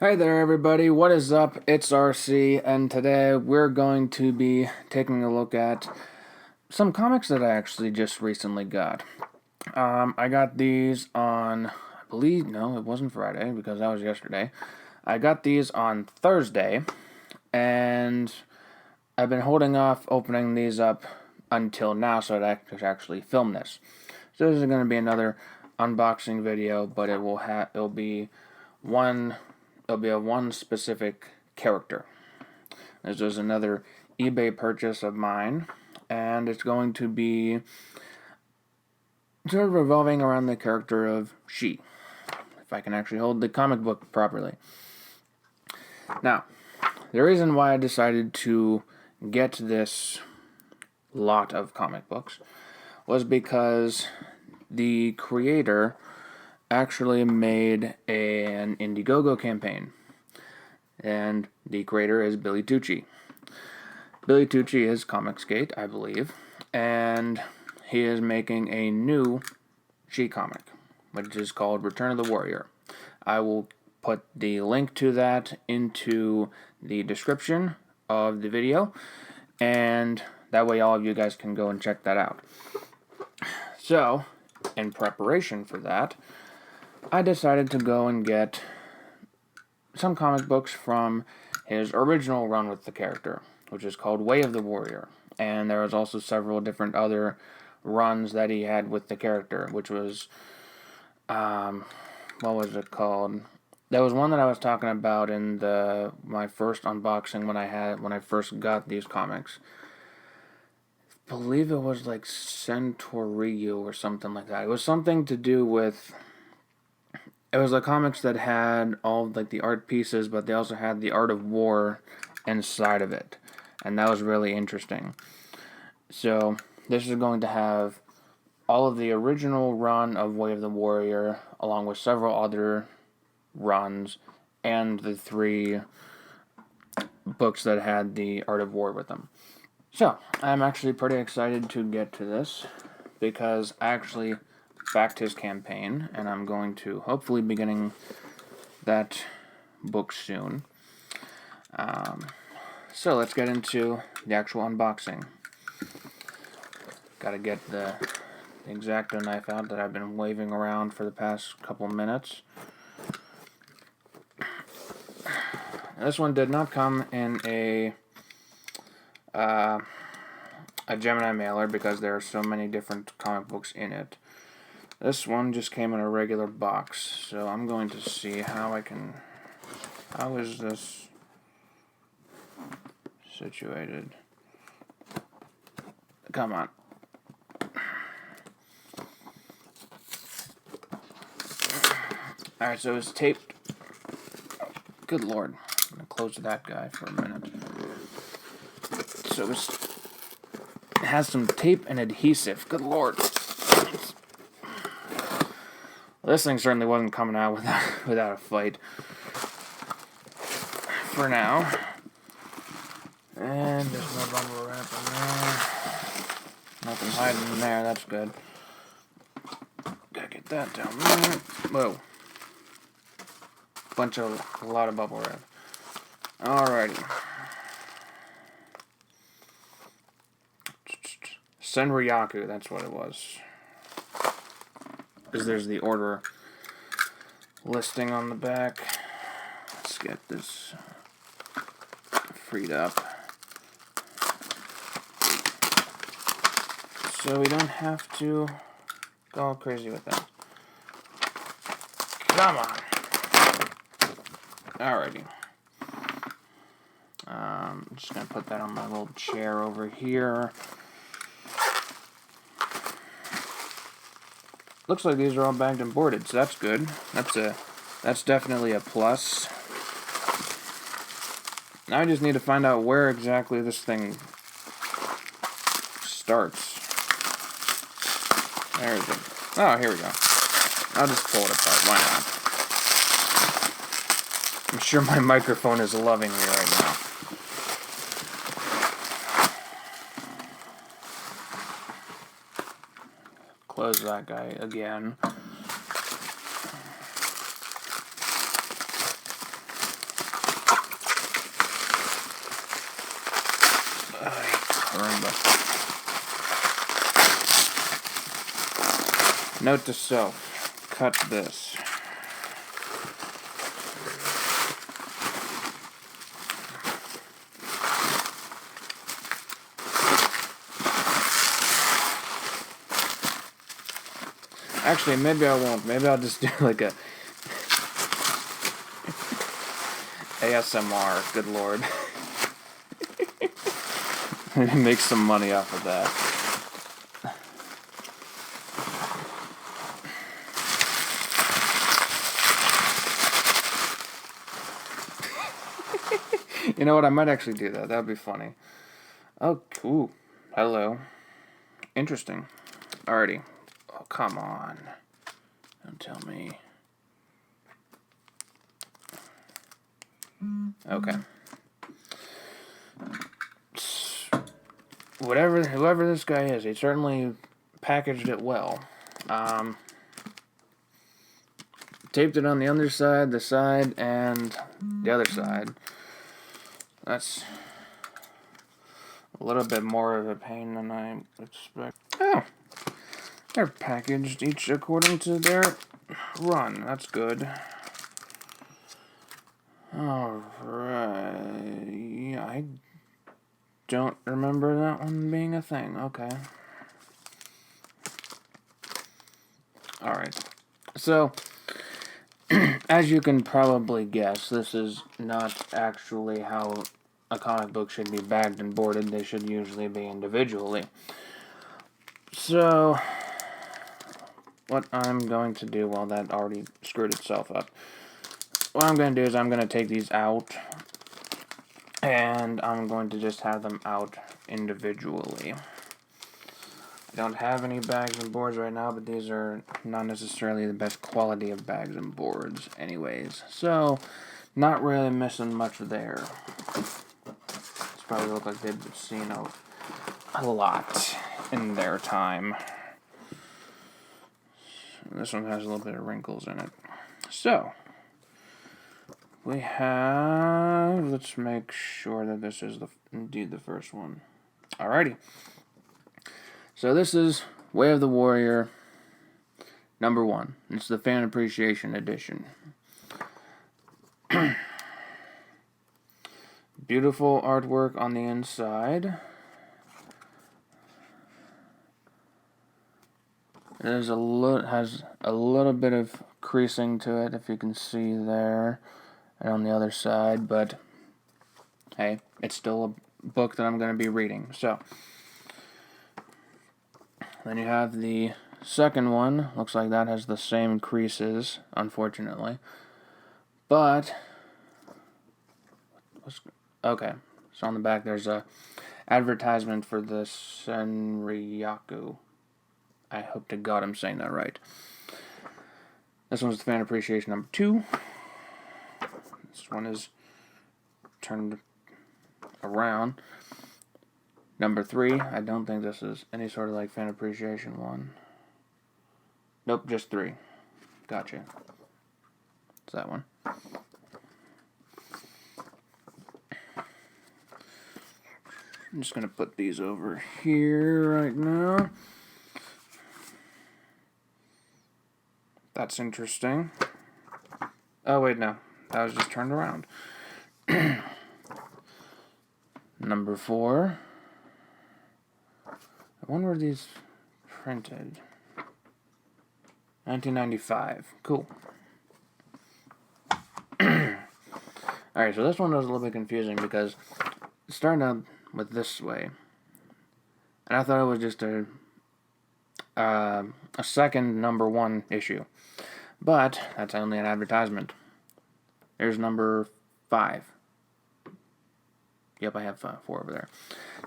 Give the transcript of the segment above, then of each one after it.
Hey there, everybody. What is up? It's RC, and today we're going to be taking a look at some comics that I actually just recently got. I got these on, I believe, no, it wasn't Friday because that was yesterday. I got these on Thursday, and I've been holding off opening these up until now so that I could actually film this. So this is going to be another unboxing video, but it'll be a one specific character. This is another eBay purchase of mine, and it's going to be sort of revolving around the character of She, if I can actually hold the comic book properly. Now, the reason why I decided to get this lot of comic books was because the creator actually made an Indiegogo campaign. And the creator is Billy Tucci. Billy Tucci is comicsgate, I believe. And he is making a new She comic, which is called Return of the Warrior. I will put the link to that into the description of the video. And that way all of you guys can go and check that out. So, in preparation for that, I decided to go and get some comic books from his original run with the character, which is called Way of the Warrior. And there was also several different other runs that he had with the character, which was, what was it called? There was one that I was talking about in my first unboxing when I first got these comics. I believe it was like Centauriu or something like that. It was something to do with. It was the comics that had all like the art pieces, but they also had the art of war inside of it, and that was really interesting. So this is going to have all of the original run of Way of the Warrior, along with several other runs, and the 3 books that had the art of war with them. So I'm actually pretty excited to get to this because I actually backed his campaign, and I'm going to hopefully be getting that book soon. So let's get into the actual unboxing. Gotta get the X-Acto knife out that I've been waving around for the past couple minutes. This one did not come in a Gemini mailer because there are so many different comic books in it. This one just came in a regular box, so I'm going to see how is this situated? Come on. Alright, so it's taped. Good lord. I'm going to close that guy for a minute. So it has some tape and adhesive. Good lord. This thing certainly wasn't coming out without a fight. For now. And there's no bubble wrap in there. Nothing hiding in there, that's good. Gotta get that down there. Whoa. A lot of bubble wrap. Alrighty. Senryaku, that's what it was. Because there's the order listing on the back. Let's get this freed up. So we don't have to go all crazy with that. Come on. Alrighty. I'm just going to put that on my little chair over here. Looks like these are all bagged and boarded, so that's good. That's definitely a plus. Now I just need to find out where exactly this thing starts. There's it. Oh, here we go. I'll just pull it apart. Why not? I'm sure my microphone is loving me right now. Close that guy again. Note to self, cut this. Actually, maybe I won't. Maybe I'll just do like a ASMR, good lord. Make some money off of that. You know what? I might actually do that. That would be funny. Oh, cool. Hello. Interesting. Alrighty. Oh, come on. Don't tell me. Okay. Whoever this guy is, he certainly packaged it well. Taped it on the underside, the side, and the other side. That's a little bit more of a pain than I expect. Oh, they're packaged each according to their run. That's good. Alright. I don't remember that one being a thing. Okay. Alright. So, as you can probably guess, this is not actually how a comic book should be bagged and boarded. They should usually be individually. So, what I'm going to do, well, that already screwed itself up. What I'm going to do is I'm going to take these out, and I'm going to just have them out individually. I don't have any bags and boards right now, but these are not necessarily the best quality of bags and boards anyways. So, not really missing much there. It's probably look like they've seen a lot in their time. This one has a little bit of wrinkles in it. So, we have, let's make sure that this is indeed the first one. Alrighty. So this is Way of the Warrior, #1. It's the Fan Appreciation Edition. Beautiful artwork on the inside. It has a little bit of creasing to it, if you can see there, and on the other side, but hey, it's still a book that I'm going to be reading. So, then you have the second one. Looks like that has the same creases, unfortunately. But, okay, so on the back there's a advertisement for the Senryaku. I hope to God I'm saying that right. This one's the Fan Appreciation #2. This one is turned around. #3. I don't think this is any sort of like Fan Appreciation one. Nope, just 3. Gotcha. It's that one. I'm just going to put these over here right now. That's interesting. Oh, wait, no. That was just turned around. #4. When were these printed? 1995. Cool. Alright, so this one was a little bit confusing because it started out with this way. And I thought it was just a second #1 issue. But that's only an advertisement. There's #5. Yep, I have 4 over there.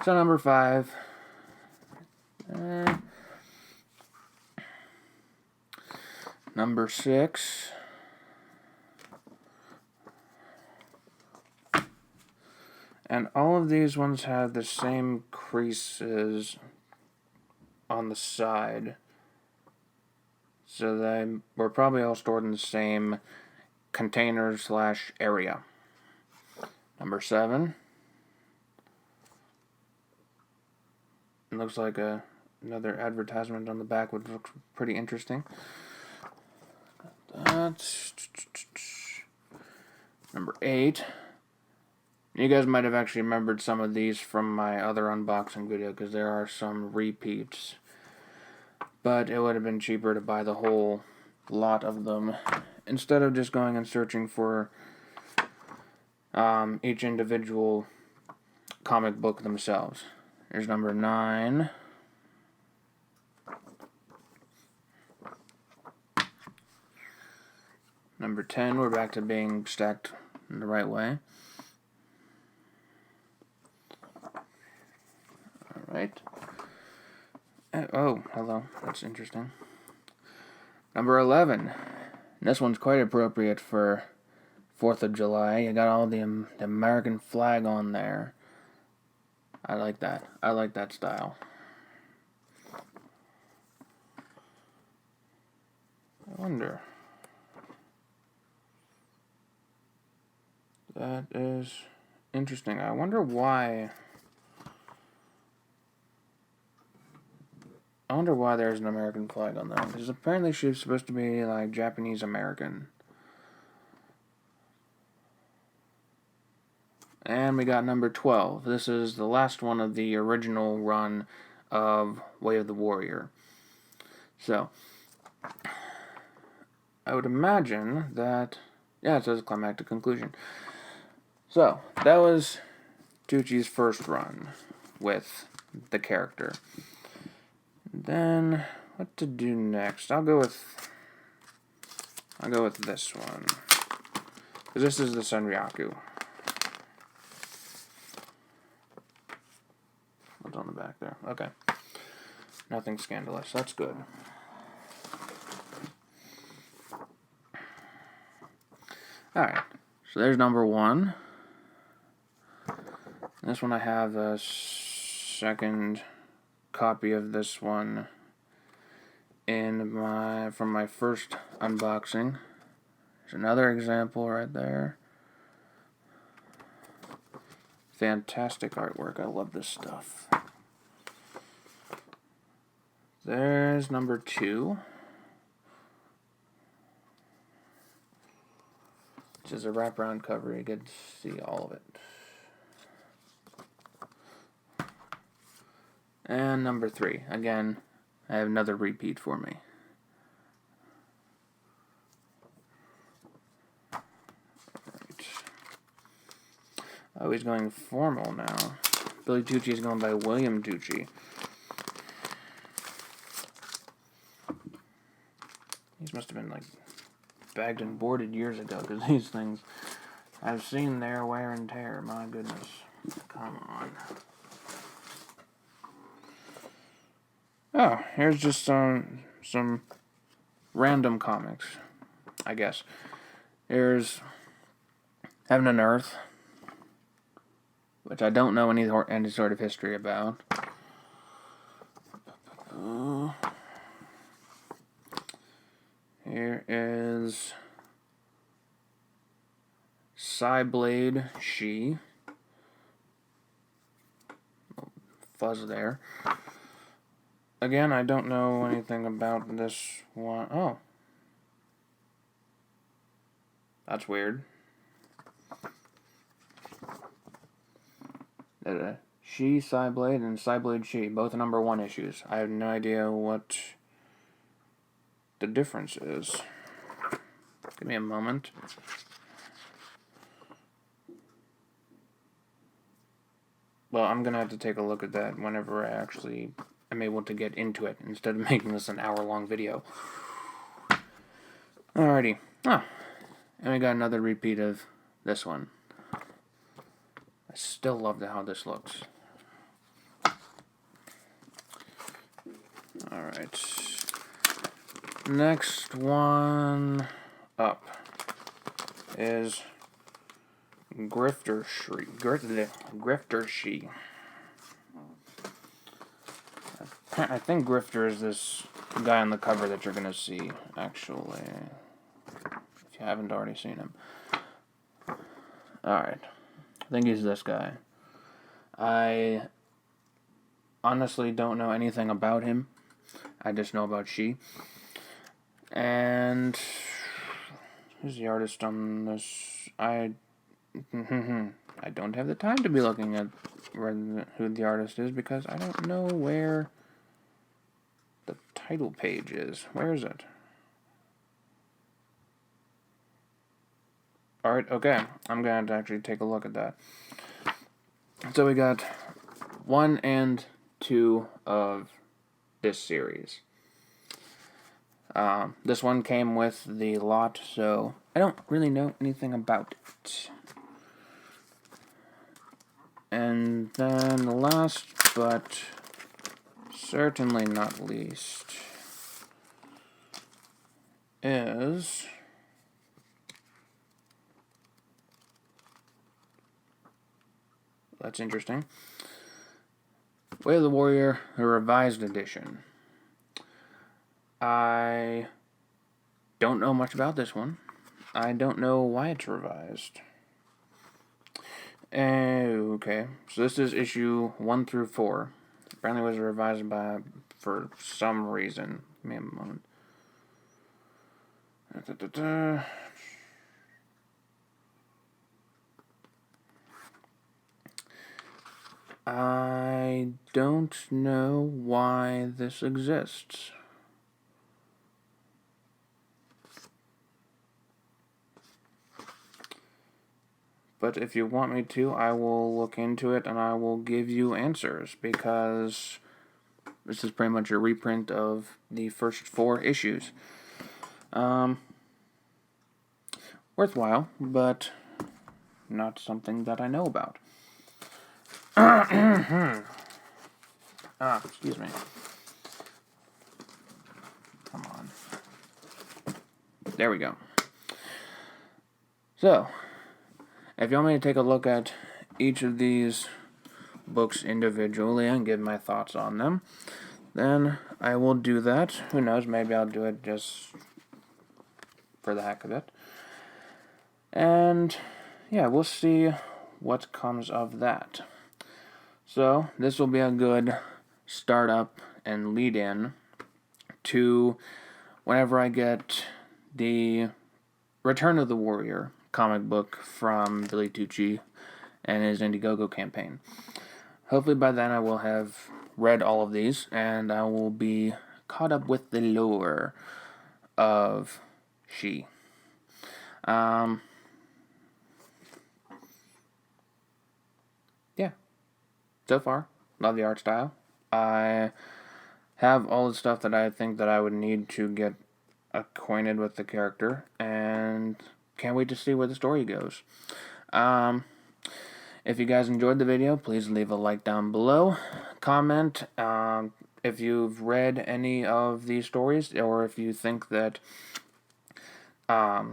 So #5. #6. And all of these ones have the same creases on the side. So they were probably all stored in the same container / area. #7. It looks like a another advertisement on the back, which looks pretty interesting. That's number 8. You guys might have actually remembered some of these from my other unboxing video, because there are some repeats. But it would have been cheaper to buy the whole lot of them, instead of just going and searching for each individual comic book themselves. Here's number 9. Number 10, we're back to being stacked in the right way. Alright. Oh, hello. That's interesting. Number 11. This one's quite appropriate for 4th of July. You got all the American flag on there. I like that. I like that style. I wonder. That is interesting. I wonder why. I wonder why there's an American flag on there. Because apparently she's supposed to be like Japanese American. And we got number 12. This is the last one of the original run of Way of the Warrior. So, I would imagine that, yeah, it says climactic conclusion. So, that was Tucci's first run with the character. Then, what to do next? I'll go with this one. Because this is the Senryaku. What's on the back there? Okay. Nothing scandalous. That's good. Alright. So there's number 1. This one I have a second copy of this one from my first unboxing. There's another example right there. Fantastic artwork. I love this stuff. There's number 2. Which is a wraparound cover. You get to see all of it. And number 3. Again, I have another repeat for me. Right. Oh, he's going formal now. Billy Tucci is going by William Tucci. These must have been like bagged and boarded years ago, because these things, I've seen their wear and tear. My goodness. Come on. Oh, here's just some random comics, I guess. Here's Heaven and Earth, which I don't know any sort of history about. Here is Psyblade She. Fuzz there. Again, I don't know anything about this one. Oh. That's weird. She, Psyblade, and Psyblade She. Both number 1 issues. I have no idea what the difference is. Give me a moment. Well, I'm going to have to take a look at that whenever I actually am able to get into it, instead of making this an hour-long video. Alrighty. Oh, and we got another repeat of this one. I still love how this looks. Alright. Next one up is Grifter She. I think Grifter is this guy on the cover that you're going to see, actually. If you haven't already seen him. Alright. I think he's this guy. I honestly don't know anything about him. I just know about she. And who's the artist on this? I don't have the time to be looking at who the artist is because I don't know where the title page is. Where is it? Alright, okay. I'm going to actually take a look at that. So we got 1 and 2 of this series. This one came with the lot, so I don't really know anything about it. And then the last, but certainly not least, is that's interesting. Way of the Warrior, a revised edition. I don't know much about this one. I don't know why it's revised. Okay, so this is issue 1 through 4. Apparently it was revised for some reason. Give me a moment. I don't know why this exists. But if you want me to, I will look into it and I will give you answers, because this is pretty much a reprint of the first 4 issues. Worthwhile, but not something that I know about. Excuse me. Come on. There we go. So, if you want me to take a look at each of these books individually and give my thoughts on them, then I will do that. Who knows, maybe I'll do it just for the heck of it. And yeah, we'll see what comes of that. So, this will be a good startup and lead in to whenever I get the Return of the Warrior comic book from Billy Tucci and his Indiegogo campaign. Hopefully by then I will have read all of these and I will be caught up with the lore of she. Yeah. So far, love the art style. I have all the stuff that I think that I would need to get acquainted with the character, and can't wait to see where the story goes. If you guys enjoyed the video, please leave a like down below. Comment if you've read any of these stories, or if you think that I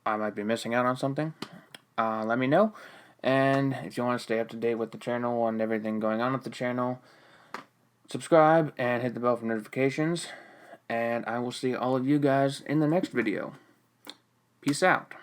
might be missing out on something. Let me know. And if you want to stay up to date with the channel and everything going on with the channel, subscribe and hit the bell for notifications. And I will see all of you guys in the next video. Peace out.